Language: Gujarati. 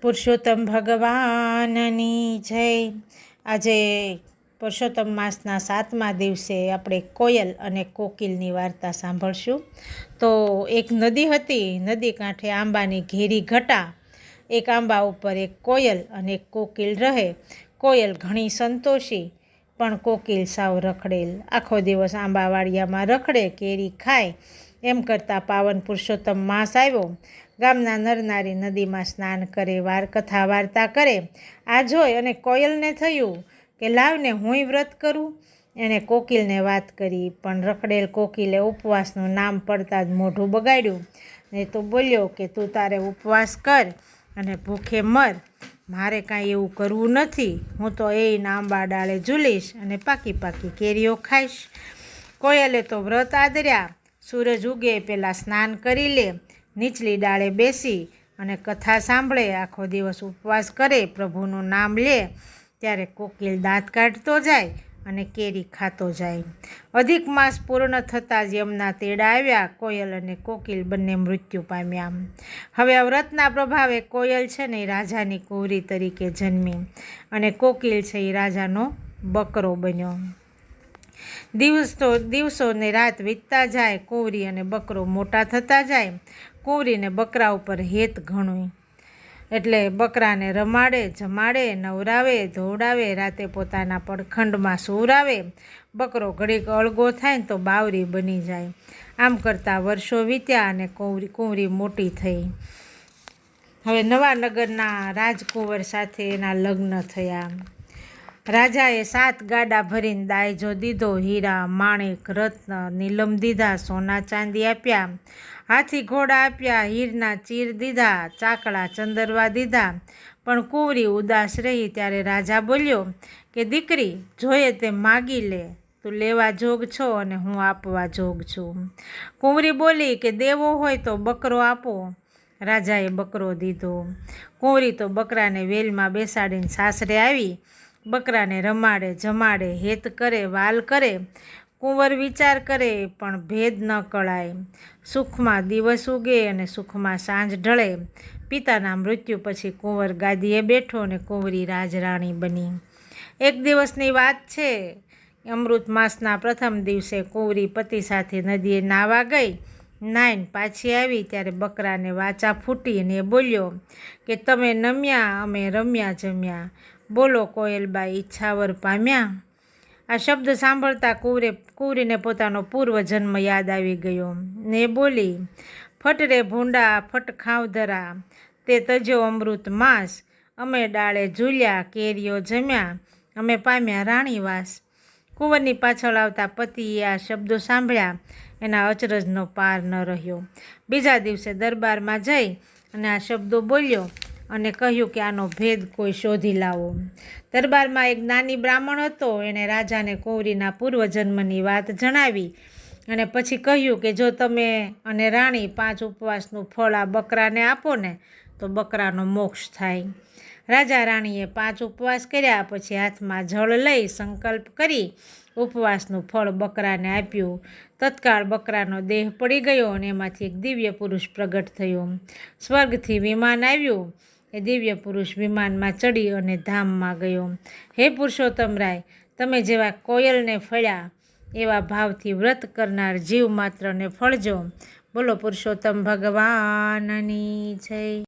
પુરુષોત્તમ ભગવાનની જય। આજે પુરુષોત્તમ માસના 7મા દિવસે આપણે કોયલ અને કોકિલની વાર્તા સાંભળશું। તો એક નદી હતી, નદી કાંઠે આંબાની ઘેરી ઘટા, એક આંબા ઉપર એક કોયલ અને એક કોકિલ રહે। કોયલ ઘણી સંતોષી, પણ કોકિલ સાવ રખડેલ, આખો દિવસ આંબાવાડિયામાં રખડે, કેરી ખાય। એમ કરતાં પાવન પુરુષોત્તમ માસ આવ્યો। ગામના નરનારી નદીમાં સ્નાન કરે, કથા વાર્તા કરે। આ જોઈ અને કોયલને થયું કે લાવને હુંય વ્રત કરું। એણે કોકિલને વાત કરી, પણ રખડેલ કોકિલે ઉપવાસનું નામ પડતાં જ મોઢું બગાડ્યું ને તો બોલ્યો કે તું તારે ઉપવાસ કર અને ભૂખે મર, મારે કાંઈ એવું કરવું નથી। હું તો એના આંબા ડાળે ઝૂલીશ અને પાકી પાકી કેરીઓ ખાઈશ। કોયલે તો વ્રત આદર્યા, સૂરજ ઉગે પહેલાં સ્નાન કરી લે, નીચલી ડાળે બેસી અને કથા સાંભળે, આખો દિવસ ઉપવાસ કરે, પ્રભુનું નામ લે। ત્યારે કોકિલ દાંત કાઢતો જાય અને કેરી ખાતો જાય। અધિક માસ પૂર્ણ થતાં જ યમના તેડા આવ્યા। કોયલ અને કોકિલ બંને મૃત્યુ પામ્યા। હવે આ વ્રતના પ્રભાવે કોયલ છે ને એ રાજાની કુંવરી તરીકે જન્મી અને કોકિલ છે એ રાજાનો બકરો બન્યો। દિવસો ને રાત વીતતા જાય, કુંવરી અને બકરો મોટા થતા જાય। કુંવરીને બકરા ઉપર હેત ઘણું, એટલે બકરાને રમાડે, જમાડે, નવરાવે, ધોવડાવે, રાતે પોતાના પડખંડમાં સૂવરાવે। બકરો ઘડીક અળગો થાય ને તો બાવરી બની જાય। આમ કરતાં વર્ષો વીત્યા અને કુંવરી મોટી થઈ। હવે નવા નગરના રાજકુંવર સાથે એના લગ્ન થયા। રાજાએ 7 ગાડા ભરીને દાયજો દીધો, હીરા, માણેક, રત્ન, નીલમ દીધા, સોના ચાંદી આપ્યા, હાથી ઘોડા આપ્યા, હીરના ચીર દીધા, ચાકડા ચંદરવા દીધા। પણ કુંવરી ઉદાસ રહી। ત્યારે રાજા બોલ્યો કે દીકરી, જોઈએ તે માગી લે, તું લેવા જોગ છો અને હું આપવા જોગ છું। કુંવરી બોલી કે દેવો હોય તો બકરો આપો। રાજાએ બકરો દીધો। કુંવરી તો બકરાને વેલમાં બેસાડીને સાસરે આવી। બકરાને રમાડે, જમાડે, હેત કરે, વાલ કરે। કુંવર વિચાર કરે પણ ભેદ ન કળાય। સુખમાં દિવસ ઉગે અને સુખમાં સાંજ ઢળે। પિતાના મૃત્યુ પછી કુંવર ગાદીએ બેઠો અને કુંવરી રાજરાણી બની। એક દિવસની વાત છે, અમૃત માસના પ્રથમ દિવસે કુંવરી પતિ સાથે નદીએ નાહવા ગઈ। નાઈને પાછી આવી ત્યારે બકરાને વાચા ફૂટી અને એ બોલ્યો કે તમે નમ્યા, અમે રમ્યા જમ્યા, બોલો કોયલબાઈ ઈચ્છાવર પામ્યા। આ શબ્દ સાંભળતા કુંવરીને પોતાનો પૂર્વજન્મ યાદ આવી ગયો ને બોલી, ફટ રે ભૂંડા, ફટ ખાવધરા, તે તજ્યો અમૃત માસ, અમે ડાળે ઝૂલ્યા, કેરીઓ જમ્યા, અમે પામ્યા રાણીવાસ। કુંવરની પાછળ આવતા પતિએ આ શબ્દો સાંભળ્યા, એના અચરજનો પાર ન રહ્યો। બીજા દિવસે દરબારમાં જઈ અને આ શબ્દો બોલ્યો અને કહ્યું કે આનો ભેદ કોઈ શોધી લાવો। દરબારમાં એક જ્ઞાની બ્રાહ્મણ હતો। એણે રાજાને કુંવરીના પૂર્વજન્મની વાત જણાવી અને પછી કહ્યું કે જો તમે અને રાણી 5 ઉપવાસનું ફળ આ બકરાને આપો ને તો બકરાનો મોક્ષ થાય। રાજા રાણીએ 5 ઉપવાસ કર્યા, પછી હાથમાં જળ લઈ સંકલ્પ કરી ઉપવાસનું ફળ બકરાને આપ્યું। તત્કાળ બકરાનો દેહ પડી ગયો અને એમાંથી એક દિવ્ય પુરુષ પ્રગટ થયો। સ્વર્ગથી વિમાન આવ્યું, એ દિવ્ય પુરુષ વિમાનમાં ચડી અને ધામમાં ગયો। હે પુરુષોત્તમ રાય, તમે જેવા કોયલને ફળ્યા એવા ભાવથી વ્રત કરનાર જીવ માત્રને ફળજો। બોલો પુરુષોત્તમ ભગવાનની જય।